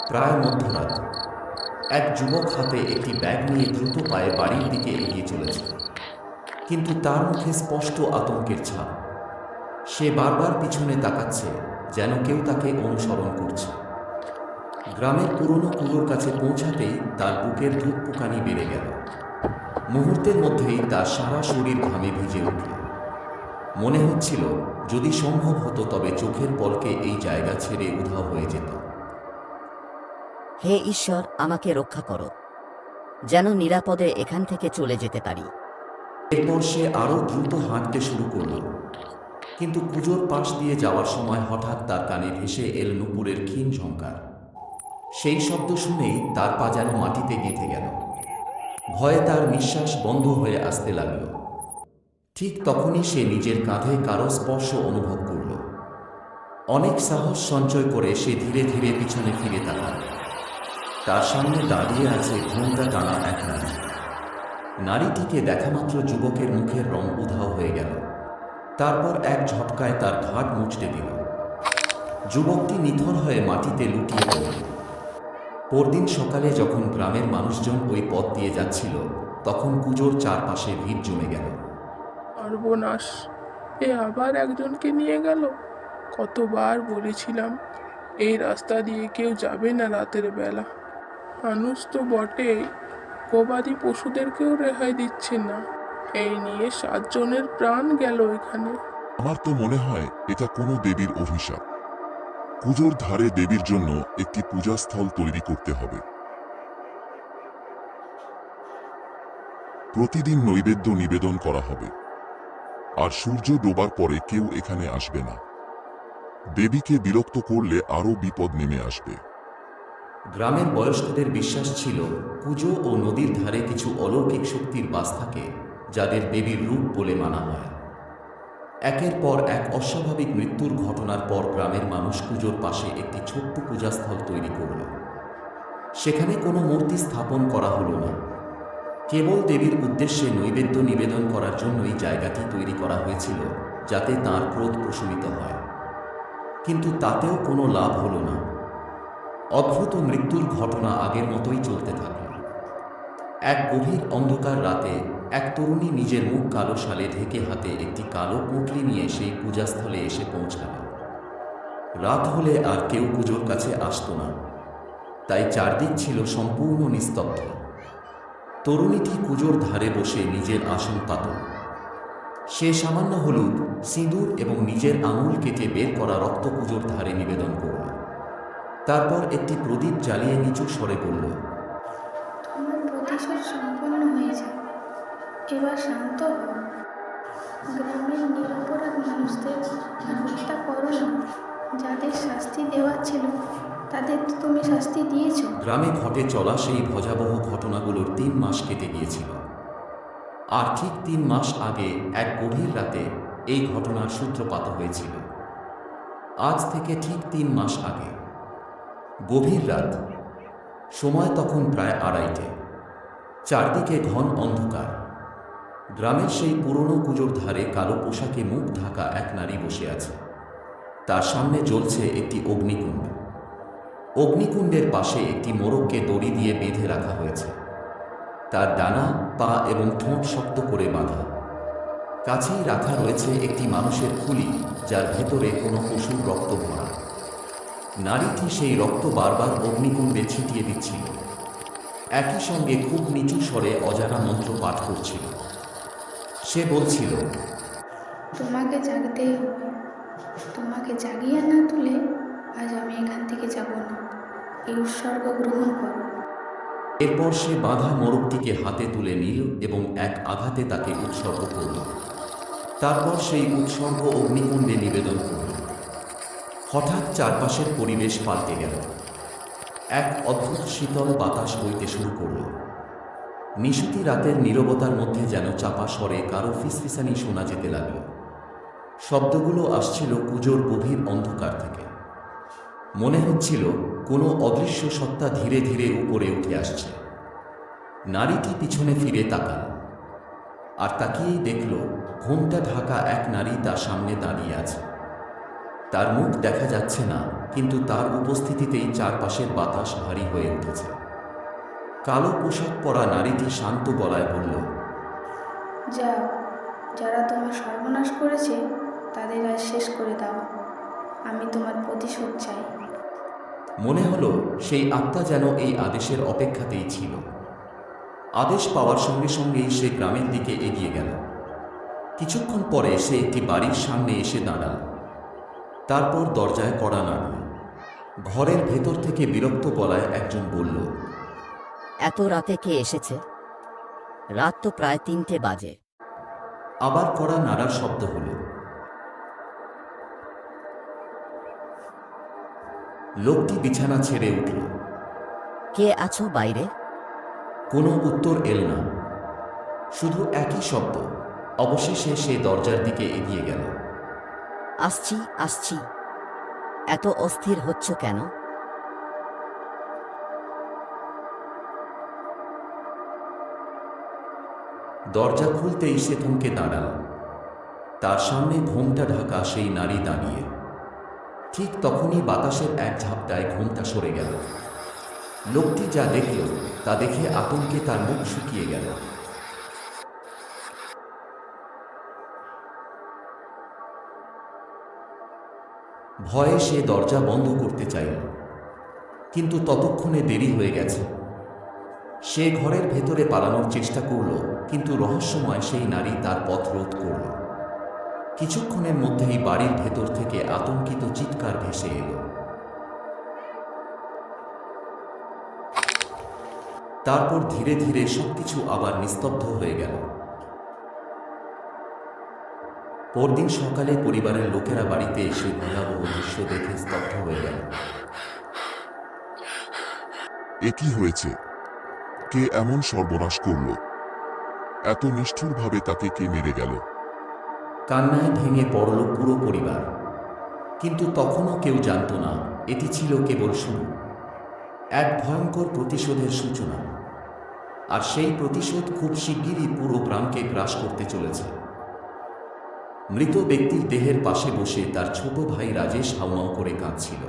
প্রায় মধ্যরাত। এক যুবক হাতে একটি ব্যাগ নিয়ে দ্রুত পায়ে বাড়ির দিকে এগিয়ে চলেছে, কিন্তু তার মুখে স্পষ্ট আতঙ্কের ছাপ। সে বারবার পিছনে তাকাচ্ছে, যেন কেউ তাকে অনুসরণ করছে। গ্রামের পুরনো কুয়োর কাছে পৌঁছাতেই তার বুকের ধুকপুকানি বেড়ে গেল। মুহূর্তের মধ্যেই তার সারা শরীর ঘামে ভিজে উঠল। মনে হচ্ছিল যদি সম্ভব হতো তবে চোখের পলকে এই জায়গা ছেড়ে উধাও হয়ে যেত। হে ঈশ্বর, আমাকে রক্ষা করো, যেন নিরাপদে এখান থেকে চলে যেতে পারি। এরপর সে আরও দ্রুত হাঁটতে শুরু করল, কিন্তু কুজোর পাশ দিয়ে যাওয়ার সময় হঠাৎ তার কানে ভেসে এল নূপুরের ক্ষীণ ঝংকার। সেই শব্দ শুনেই তার পা যেন মাটিতে গেঁথে গেল। ভয়ে তার নিঃশ্বাস বন্ধ হয়ে আসতে লাগল। ঠিক তখনই সে নিজের কাঁধে কারো স্পর্শ অনুভব করল। অনেক সাহস সঞ্চয় করে সে ধীরে ধীরে পিছনে ফিরে তাকাল। তার সামনে দাঁড়িয়ে আছে ঘোমটা টানা এক নারী। নারীটিকে দেখামাত্র যুবকের মুখের রং উধাও হয়ে গেল। তারপর এক ঝটকায় তার ঘাড় মুচড়ে দিল। যুবকটি নিথর হয়ে মাটিতে লুটিয়ে পড়ল। পরদিন সকালে যখন গ্রামের মানুষজন ওই পথ দিয়ে যাচ্ছিল, তখন কুজোর চারপাশে ভিড় জমে গেল। সর্বনাশ! এ আবার একজনকে নিয়ে গেল। কতবার বলেছিলাম এই রাস্তা দিয়ে কেউ যাবে না রাতের বেলা। মানুষ তো বটেই, গবাদি পশুদেরকেও রেহাই দিচ্ছে না। এই নিয়ে 7 জনের প্রাণ গেল এখানে। আমার তো মনে হয় এটা কোনো দেবীর অভিশাপ। পুজোর ধারে দেবীর জন্য একটি পূজাস্থল তৈরি করতে হবে। প্রতিদিন নৈবেদ্য নিবেদন করা হবে, আর সূর্য ডোবার পরে কেউ এখানে আসবে না। দেবীকে বিরক্ত করলে আরও বিপদ নেমে আসবে। গ্রামের বয়স্কদের বিশ্বাস ছিল পুজো ও নদীর ধারে কিছু অলৌকিক শক্তির বাস থাকে, যাদের দেবীর রূপ বলে মানা হয়। একের পর এক অস্বাভাবিক মৃত্যুর ঘটনার পর গ্রামের মানুষ পুজোর পাশে একটি ছোট্ট পূজাস্থল তৈরি করল। সেখানে কোনো মূর্তি স্থাপন করা হলো না, কেবল দেবীর উদ্দেশ্যে নৈবেদ্য নিবেদন করার জন্যই জায়গাটি তৈরি করা হয়েছিল, যাতে তাঁর ক্রোধ প্রশমিত হয়। কিন্তু তাতেও কোনো লাভ হলো না। অদ্ভুত মৃত্যুর ঘটনা আগের মতোই চলতে থাকল। এক গভীর অন্ধকার রাতে এক তরুণী নিজের মুখ কালো শালে ঢেকে হাতে একটি কালো পুঁটলি নিয়ে সেই পূজাস্থলে এসে পৌঁছাল। রাত হলে আর কেউ পুজোর কাছে আসত না, তাই চারদিক ছিল সম্পূর্ণ নিস্তব্ধ। তরুণীটি পুজোর ধারে বসে নিজের আসন পাতল। সে সামান্য হলুদ, সিঁদুর এবং নিজের আঙুল কেটে বের করা রক্ত পুজোর ধারে নিবেদন করল। তারপর একটি প্রদীপ জ্বালিয়ে নিচু স্বরে বলল, তোমার প্রতিশোধ সম্পন্ন হয়েছে, এবার শান্ত হও। গ্রামের নিরপরাধ মানুষদের আর হত্যা করো না। যাদের শাস্তি দেওয়া ছিল তাদের তো তুমি শাস্তি দিয়েছো। গ্রামে ঘটে চলা সেই ভয়াবহ ঘটনাগুলোর 3 মাস কেটে গিয়েছিল। আর ঠিক 3 মাস আগে এক গভীর রাতে এই ঘটনার সূত্রপাত হয়েছিল। আজ থেকে ঠিক 3 মাস আগে। গভীর রাত, সময় তখন প্রায় 2:30। চারদিকে ঘন অন্ধকার। গ্রামের সেই পুরনো পুজোর ধারে কালো পোশাকে মুখ ঢাকা এক নারী বসে আছে। তার সামনে জ্বলছে একটি অগ্নিকুণ্ড। অগ্নিকুণ্ডের পাশে একটি মোরগকে দড়ি দিয়ে বেঁধে রাখা হয়েছে। তার ডানা, পা এবং ঠোঁট শক্ত করে বাঁধা। কাছেই রাখা রয়েছে একটি মানুষের খুলি, যার ভেতরে কোনো পশুর রক্ত ভরা। নারীটি সেই রক্ত বারবার অগ্নিকুণ্ডে ছিটিয়ে দিচ্ছিল, একই সঙ্গে খুব নিচু স্বরে অজানা মন্ত্র পাঠ করছিল। সে বলছিল, তোমাকে জাগতেই হবে। তোমাকে জাগিয়ে না তুলে আজ আমি এখান থেকে যাব না। এই উৎসর্গ গ্রহণ করো। এরপর সে বাঁধা মোরগটিকে হাতে তুলে নিল এবং এক আঘাতে তাকে উৎসর্গ করল। তারপর সেই উৎসর্গ অগ্নিকুণ্ডে নিবেদন করল। হঠাৎ চারপাশের পরিবেশ পাল্টে গেল। এক অদ্ভুত শীতল বাতাস বইতে শুরু করল। নিশুতি রাতের নীরবতার মধ্যে যেন চাপা স্বরে কারো ফিসফিসানি শোনা যেতে লাগল। শব্দগুলো আসছিল পুজোর গভীর অন্ধকার থেকে। মনে হচ্ছিল কোনো অদৃশ্য সত্তা ধীরে ধীরে উপরে উঠে আসছে। নারীটি পিছনে ফিরে তাকাল, আর তাকিয়েই দেখল ঘোমটা ঢাকা এক নারী তার সামনে দাঁড়িয়ে আছে। তার মুখ দেখা যাচ্ছে না, কিন্তু তার উপস্থিতিতেই চারপাশের বাতাস ভারী হয়ে উঠেছে। কালো পোশাক পরা নারীটি শান্ত গলায় বলল, যাও, যারা তোমার সর্বনাশ করেছে তাদের আজ শেষ করে দাও। আমি তোমার প্রতিশোধ চাই। মনে হলো সেই আত্মা যেন এই আদেশের অপেক্ষাতেই ছিল। আদেশ পাওয়ার সঙ্গে সঙ্গেই সে গ্রামের দিকে এগিয়ে গেল। কিছুক্ষণ পরে সে একটি বাড়ির সামনে এসে দাঁড়াল। তারপর দরজায় কড়া নাড়ল। ঘরের ভেতর থেকে বিরক্ত গলায় একজন বলল, এত রাতে কে এসেছে? রাত তো প্রায় 3টে বাজে। আবার কড়া নাড়ার শব্দ হলো। লোকটি বিছানা ছেড়ে উঠল। কে আছো বাইরে? কোনো উত্তর এল না, শুধু একই শব্দ। অবশেষে সে দরজার দিকে এগিয়ে গেল। আসছি আসছি। এত অস্থির হচ্ছ কেন? দরজা খুলতেই সে থমকে দাঁড়াল। তার সামনে ঘোমটা ঢাকা সেই নারী দাঁড়িয়ে। ঠিক তখনই বাতাসের এক ঝাপটায় ঘোমটা সরে গেল। লোকটি যা দেখল তা দেখে আতঙ্কে তার মুখ শুকিয়ে গেল। ভয়ে সে দরজা বন্ধ করতে চাইল, কিন্তু ততক্ষণে দেরি হয়ে গেছে। সে ঘরের ভেতরে পালানোর চেষ্টা করল, কিন্তু রহস্যময় সেই নারী তার পথ রোধ করল। কিছুক্ষণের মধ্যেই বাড়ির ভেতর থেকে আতঙ্কিত চিৎকার ভেসে এলো। তারপর ধীরে ধীরে সবকিছু আবার নিস্তব্ধ হয়ে গেল। পরদিন সকালে পরিবারের লোকেরা বাড়িতে এসে ভয়াবহ দৃশ্য দেখে স্তব্ধ হয়ে গেল। এ কি হয়েছে? কে এমন সর্বনাশ করল? এত নিষ্ঠুরভাবে তাকে কে মেরে গেল? কান্নায় ভেঙে পড়ল পুরো পরিবার। কিন্তু তখনও কেউ জানত না এটি ছিল কেবল শুরু, এক ভয়ঙ্কর প্রতিশোধের সূচনা। আর সেই প্রতিশোধ খুব শিগগিরই পুরো গ্রামকে গ্রাস করতে চলেছে। মৃত ব্যক্তির দেহের পাশে বসে তার ছোট ভাই রাজেশ হাউমাউ করে কাঁদছিল।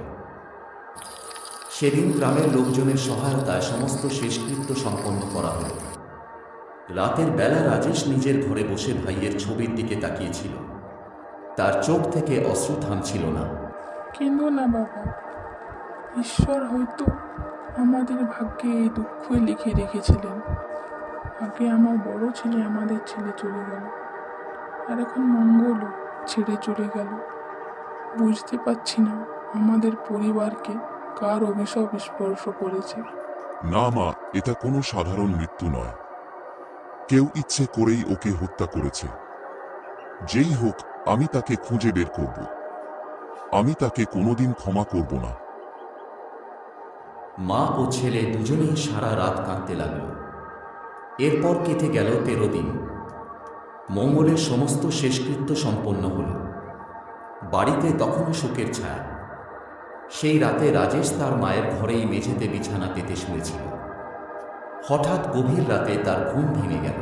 সেদিন গ্রামের লোকজনের সহায়তায় সমস্ত শেষকৃত্য সম্পন্ন করা হল। রাতের বেলা রাজেশ নিজের ঘরে বসে ভাইয়ের ছবির দিকে তাকিয়েছিল। তার চোখ থেকে অশ্রু থামছিল না। কিন্তু না বাবা, ঈশ্বর হয়তো আমাদের ভাগ্যে এই দুঃখই লিখে রেখেছিলেন। আগে আমার বড় ছেলে আমাদের ছেলে চলে গেল, আর এখন মঙ্গলও ছেড়ে চলে গেল। বুঝতে পারছি না আমাদের পরিবারকে কার অভিশাপ স্পর্শ করেছে। না মা, এটা কোনো সাধারণ মৃত্যু নয়। কেউ ইচ্ছে করেই ওকে হত্যা করেছে। যেই হোক, আমি তাকে খুঁজে বের করব। আমি তাকে কোনোদিন ক্ষমা করব না। মা ও ছেলে দুজনেই সারা রাত কাঁদতে লাগল। এরপর কেটে গেল 13 দিন। মঙ্গলের সমস্ত শেষকৃত্য সম্পন্ন হল। বাড়িতে তখনও শোকের ছায়া। সেই রাতে রাজেশ তার মায়ের ঘরেই মেঝেতে বিছানা পেতে শুয়েছিল। হঠাৎ গভীর রাতে তার ঘুম ভেঙে গেল।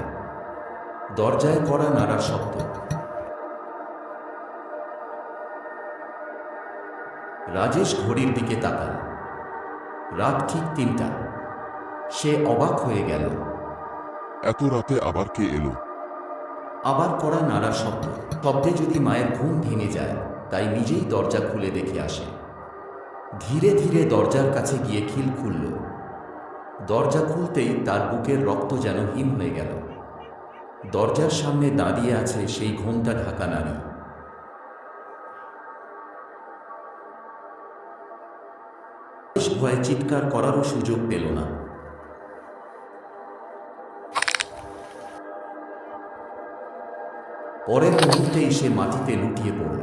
দরজায় কড়া নাড়ার শব্দ। রাজেশ ঘড়ির দিকে তাকাল। রাত ঠিক 3টা। সে অবাক হয়ে গেল। এত রাতে আবার কে এলো? আবার কড়া নাড়ার শব্দ। শব্দে যদি মায়ের ঘুম ভেঙে যায়, তাই নিজেই দরজা খুলে দেখে আসে। ধীরে ধীরে দরজার কাছে গিয়ে খিল খুলল। দরজা খুলতেই তার বুকের রক্ত যেন হিম হয়ে গেল। দরজার সামনে দাঁড়িয়ে আছে সেই ঘোমটা ঢাকা নারী। ভয়ে চিৎকার করারও সুযোগ পেল না। পরের মুহূর্তেই সে মাটিতে লুটিয়ে পড়ল।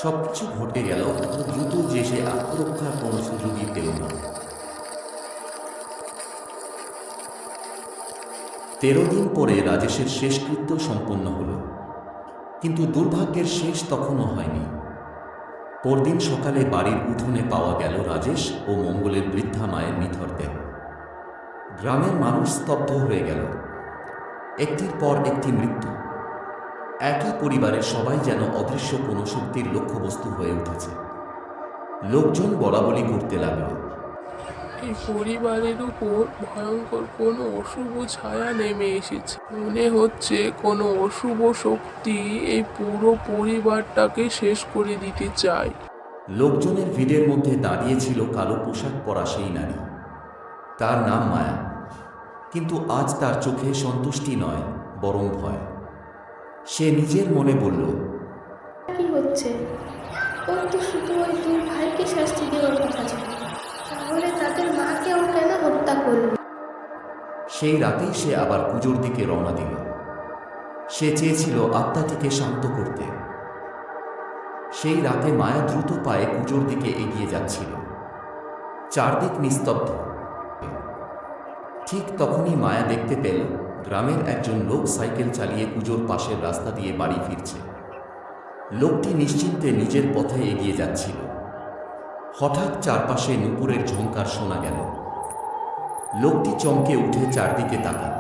সবকিছু ঘটে গেল এত দ্রুত যে সে আত্মরক্ষার কোনো সুযোগই পেল না। 13 দিন পরে রাজেশের শেষকৃত্য সম্পন্ন হল, কিন্তু দুর্ভাগ্যের শেষ তখনও হয়নি। পরদিন সকালে বাড়ির উঠোনে পাওয়া গেল রাজেশ ও মঙ্গলের বৃদ্ধা মায়ের নিথর দেহ। গ্রামের মানুষ স্তব্ধ হয়ে গেল। একটির পর একটি মৃত্যু। একই পরিবারের সবাই যেন অদৃশ্য কোনো শক্তির লক্ষ্যবস্তু হয়ে উঠেছে। লোকজন বলাবলি করতে লাগলো। এই পরিবারের উপর ভয়ঙ্কর কোনো অশুভ ছায়া নেমে এসেছে। মনে হচ্ছে কোনো অশুভ শক্তি এই পুরো পরিবারটাকে শেষ করে দিতে চায়। লোকজনের ভিড়ের মধ্যে দাঁড়িয়েছিল কালো পোশাক পরা সেই নারী। তার নাম মায়া। কিন্তু আজ তার চোখে সন্তুষ্টি নয়, বরং ভয়। সে নিজের মনে বলল, কি হচ্ছে? ওর তো শুধু ওই দুই ভাইকে শাস্তি দেওয়ার কথা ছিল, তাহলে তাদের মাকে ও কেন হত্যা করলো? সেই রাতেই সে আবার পুজোর দিকে রওনা দিল। সে চেয়েছিল আত্মাটিকে শান্ত করতে। সেই রাতে মায়া দ্রুত পায়ে পুজোর দিকে এগিয়ে যাচ্ছিল। চারদিক নিস্তব্ধ। ঠিক তখনই মায়া দেখতে পেল গ্রামের একজন লোক সাইকেল চালিয়ে পুজোর পাশের রাস্তা দিয়ে বাড়ি ফিরছে। লোকটি নিশ্চিন্তে নিজের পথে এগিয়ে যাচ্ছিল। হঠাৎ চারপাশে নুপুরের ঝংকার শোনা গেল। লোকটি চমকে উঠে চারদিকে তাকাল।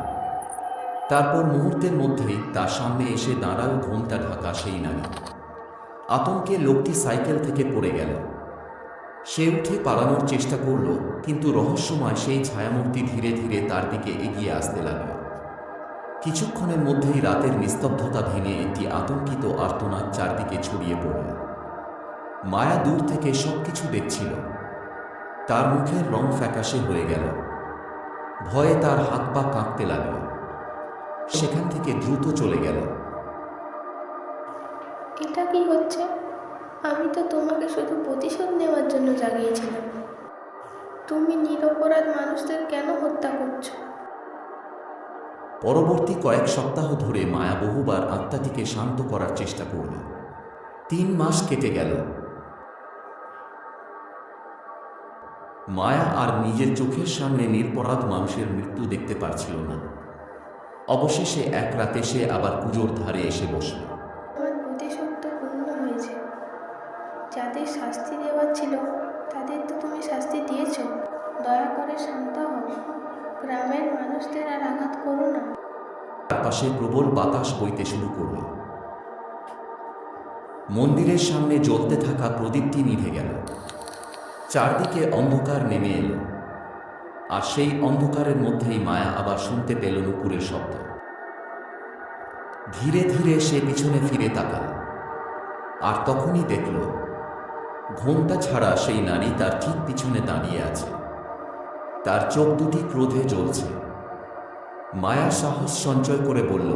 তারপর মুহূর্তের মধ্যেই তার সামনে এসে দাঁড়াল ঘোমটা ঢাকা সেই নারী। আতঙ্কে লোকটি সাইকেল থেকে পড়ে গেল। সে উঠে পালানোর চেষ্টা করল, কিন্তু রহস্যময় সেই ছায়ামূর্তি ধীরে ধীরে তার দিকে এগিয়ে আসতে লাগল। কিছুক্ষণের মধ্যেই রাতের নিস্তব্ধতা ভেঙে একটি আতঙ্কিত আর্তনাদ চারদিকে ছড়িয়ে পড়ল। মায়া দূর থেকে সবকিছু দেখছিল। তার মুখের রং ফ্যাকাশে হয়ে গেল। ভয়ে তার হাত পা কাঁপতে লাগল। সেখান থেকে দ্রুত চলে গেল। এটা কি হচ্ছে? আমি তো তোমাকে শুধু প্রতিশোধ নেওয়ার জন্য জাগিয়েছিলাম। তুমি নিরপরাধ মানুষদের কেন হত্যা করছো? পরবর্তী কয়েক সপ্তাহ ধরে মায়া বহুবার আত্মাটিকে শান্ত করার চেষ্টা করল। 3 মাস কেটে গেল। মায়া আর নিজের চোখের সামনে নিরপরাধ মানুষের মৃত্যু দেখতে পারছিল না। অবশেষে এক রাতে সে আবার পুজোর ধারে এসে বসল। আমার প্রতিশোধ তো পূর্ণ হয়েছে। যাদের শাস্তি দেওয়ার ছিল তাদের তো তুমি শাস্তি দিয়েছো। দয়া করে শান্ত হও। গ্রামের মানুষদের আর আঘাত করো না। চারপাশে প্রবল বাতাস বইতে শুরু করল। মন্দিরের সামনে জ্বলতে থাকা প্রদীপটি নিভে গেল। চারদিকে অন্ধকার নেমে এলো। আর সেই অন্ধকারের মধ্যেই মায়া আবার শুনতে পেল নুপুরের শব্দ। ধীরে ধীরে সে পিছনে ফিরে তাকাল। আর তখনই দেখল ঘোমটা ছাড়া সেই নারী তার ঠিক পিছনে দাঁড়িয়ে আছে। তার চোখ দুটি ক্রোধে জ্বলছে। মায়া সাহস সঞ্চয় করে বলল,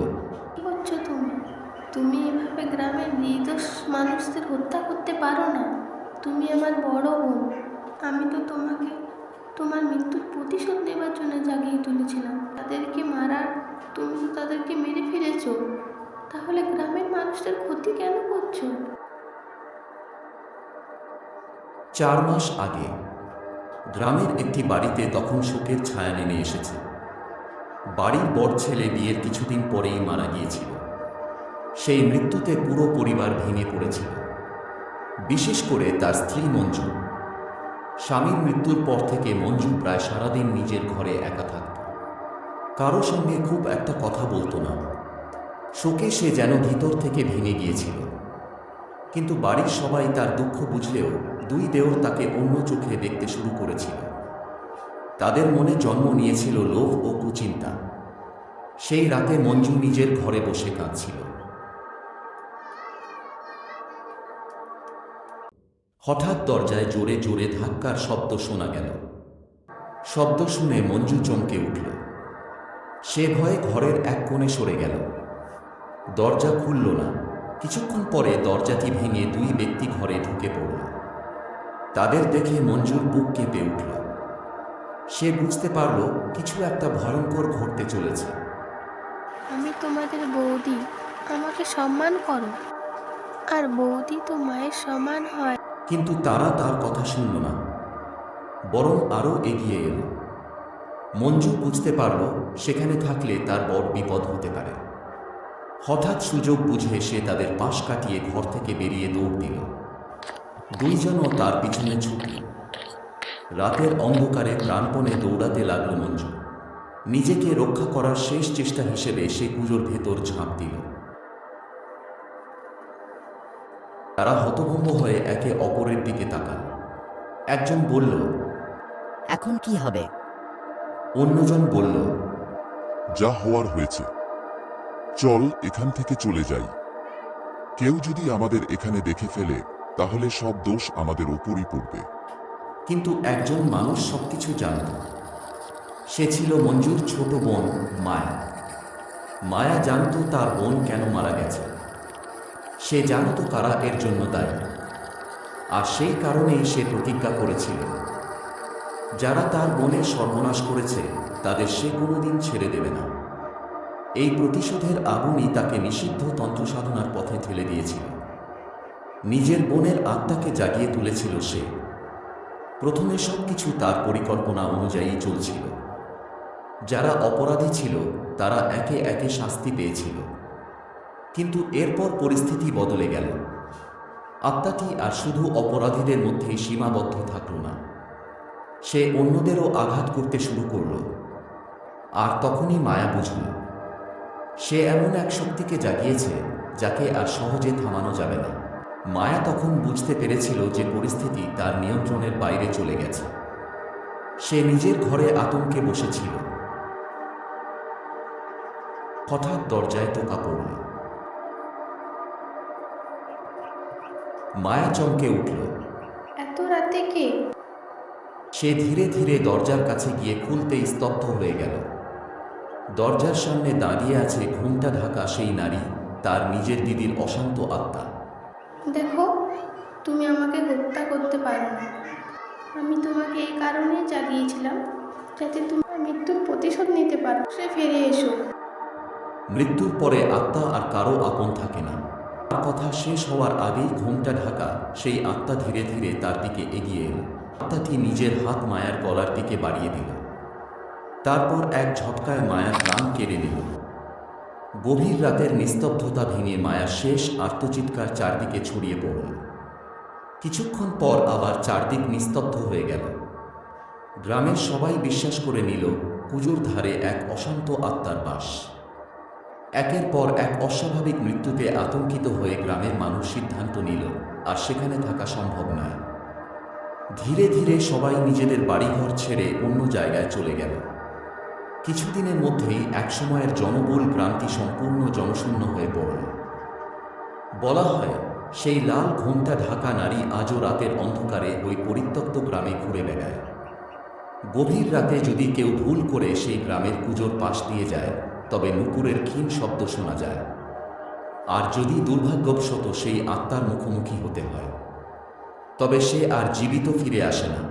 কি করছো তুমি? তুমি এভাবে গ্রামের নির্দোষ মানুষদের হত্যা করতে পারো না। তুমি আমার বড় বোন। আমি তো তোমাকে তোমার মৃত্যুর প্রতিশোধ নেবার জন্য জাগিয়ে তুলেছিলাম। তাদেরকে মারার তুমি তো তাদেরকে মেরে ফেলেছো। তাহলে গ্রামের মানুষদের ক্ষতি কেন করছো? 4 মাস আগে গ্রামের একটি বাড়িতে তখন শোকের ছায়া নেমে এসেছে। বাড়ির বড় ছেলে বিয়ের কিছুদিন পরেই মারা গিয়েছিল। সেই মৃত্যুতে পুরো পরিবার ভেঙে পড়েছিল, বিশেষ করে তার স্ত্রী মঞ্জু। স্বামীর মৃত্যুর পর থেকে মঞ্জু প্রায় সারাদিন নিজের ঘরে একা থাকত। কারো সঙ্গে খুব একটা কথা বলতো না। শোকে সে যেন ভিতর থেকে ভেঙে গিয়েছিল। কিন্তু বাড়ির সবাই তার দুঃখ বুঝলেও 2 দেওর তাকে অন্য চোখে দেখতে শুরু করেছিল। তাদের মনে জন্ম নিয়েছিল লোভ ও কুচিন্তা। সেই রাতে মঞ্জু নিজের ঘরে বসে কাঁদছিল। হঠাৎ দরজায় জোরে জোরে ধাক্কার শব্দ শোনা গেল। শব্দ শুনে মঞ্জু চমকে উঠল। সে ভয়ে ঘরের এক কোণে সরে গেল। দরজা খুলল না। কিছুক্ষণ পরে দরজাটি ভেঙে 2 ব্যক্তি ঘরে ঢুকে পড়ল। তাদের দেখে মঞ্জুর বুক কেঁপে উঠল। সে বুঝতে পারল কিছু একটা ভয়ঙ্কর ঘটতে চলেছে। আমি তোমাদের বৌদি, আমাকে সম্মান করো। আর বৌদি তো মায়ের সমান হয়। কিন্তু তারা তার কথা শুনল না, বরং আরও এগিয়ে এলো। মঞ্জু বুঝতে পারল সেখানে থাকলে তার বড় বিপদ হতে পারে। হঠাৎ সুযোগ বুঝে সে তাদের পাশ কাটিয়ে ঘর থেকে বেরিয়ে দৌড় দিল। 2 জনও তার পিছনে ছুটল। রাতের অন্ধকারে প্রাণপণে দৌড়াতে লাগল মঞ্জু। নিজেকে রক্ষা করার শেষ চেষ্টা হিসেবে সে কুজোর ভেতর ঝাঁপ দিল। তারা হতভম্ব হয়ে একে অপরের দিকে তাকান। একজন বলল, এখন কি হবে? অন্যজন বলল, যা হওয়ার হয়েছে, চল এখান থেকে চলে যাই। কেউ যদি আমাদের এখানে দেখে ফেলে তাহলে সব দোষ আমাদের ওপরই পড়বে। কিন্তু একজন মানুষ সবকিছু জানত। সে ছিল মঞ্জুর ছোট বোন মায়া। মায়া জানত তার বোন কেন মারা গেছে। সে জানত কারা এর জন্য দায়ী। আর সেই কারণেই সে প্রতিজ্ঞা করেছিল, যারা তার বোনের সর্বনাশ করেছে তাদের সে কোনোদিন ছেড়ে দেবে না। এই প্রতিশোধের আগুনই তাকে নিষিদ্ধ তন্ত্র সাধনার পথে ঠেলে দিয়েছিল। নিজের বোনের আত্মাকে জাগিয়ে তুলেছিল সে। প্রথমে সবকিছু তার পরিকল্পনা অনুযায়ী চলছিল। যারা অপরাধী ছিল তারা একে একে শাস্তি পেয়েছিল। কিন্তু এরপর পরিস্থিতি বদলে গেল। আত্মাটি আর শুধু অপরাধীদের মধ্যেই সীমাবদ্ধ থাকল না, সে অন্যদেরও আঘাত করতে শুরু করল। আর তখনই মায়া বুঝল, সে এমন এক শক্তিকে জাগিয়েছে যাকে আর সহজে থামানো যাবে না। মায়া তখন বুঝতে পেরেছিল যে পরিস্থিতি তার নিয়ন্ত্রণের বাইরে চলে গেছে। সে নিজের ঘরে আতঙ্কে বসেছিল। হঠাৎ দরজায় টোকা পড়ল। মায়া চমকে উঠল। এত রাতে কে? সে ধীরে ধীরে দরজার কাছে গিয়ে খুলতেই স্তব্ধ হয়ে গেল। দরজার সামনে দাঁড়িয়ে আছে ঘোমটা ঢাকা সেই নারী, তার নিজের দিদির অশান্ত আত্মা। দেখো, তুমি আমাকে হত্যা করতে পারো না। আমি তোমাকে এই কারণে জাগিয়েছিলাম যাতে তুমি মৃত্যুর প্রতিশোধ নিতে পারো। সে ফিরে এসো। মৃত্যুর পরে আত্মা আর কারো আপন থাকে না। তার কথা শেষ হওয়ার আগেই ঘোমটা ঢাকা সেই আত্মা ধীরে ধীরে তার দিকে এগিয়ে এল। আত্মাটি নিজের হাত মায়ার গলার দিকে বাড়িয়ে দিল। তারপর এক ঝটকায় মায়ার প্রাণ কেড়ে নিল। গভীর রাতের নিস্তব্ধতা ভেঙে মায়ার শেষ আর্তচিৎকার চারদিকে ছড়িয়ে পড়ল। কিছুক্ষণ পর আবার চারদিক নিস্তব্ধ হয়ে গেল। গ্রামের সবাই বিশ্বাস করে নিল কুজোর ধারে এক অশান্ত আত্মার বাস। একের পর এক অস্বাভাবিক মৃত্যুতে আতঙ্কিত হয়ে গ্রামের মানুষ সিদ্ধান্ত নিল আর সেখানে থাকা সম্ভব নয়। ধীরে ধীরে সবাই নিজেদের বাড়িঘর ছেড়ে অন্য জায়গায় চলে গেল। কিছুদিনের মধ্যেই একসময়ের জনবহুল গ্রামটি সম্পূর্ণ জনশূন্য হয়ে পড়ল। বলা হয় সেই লাল ঘোমটা ঢাকা নারী আজও রাতের অন্ধকারে ওই পরিত্যক্ত গ্রামে ঘুরে বেড়ায়। গভীর রাতে যদি কেউ ভুল করে সেই গ্রামের কুজোর পাশ দিয়ে যায় তবে নুপুরের ক্ষীণ শব্দ শোনা যায়। আর যদি দুর্ভাগ্যবশত সেই আত্মার মুখোমুখি হতে হয় তবে সে আর জীবিত ফিরে আসে না।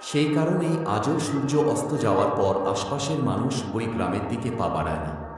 সেই কারণেই আজও সূর্য অস্ত যাওয়ার পর আশপাশের মানুষ ওই গ্রামের দিকে পা বাড়ায় না।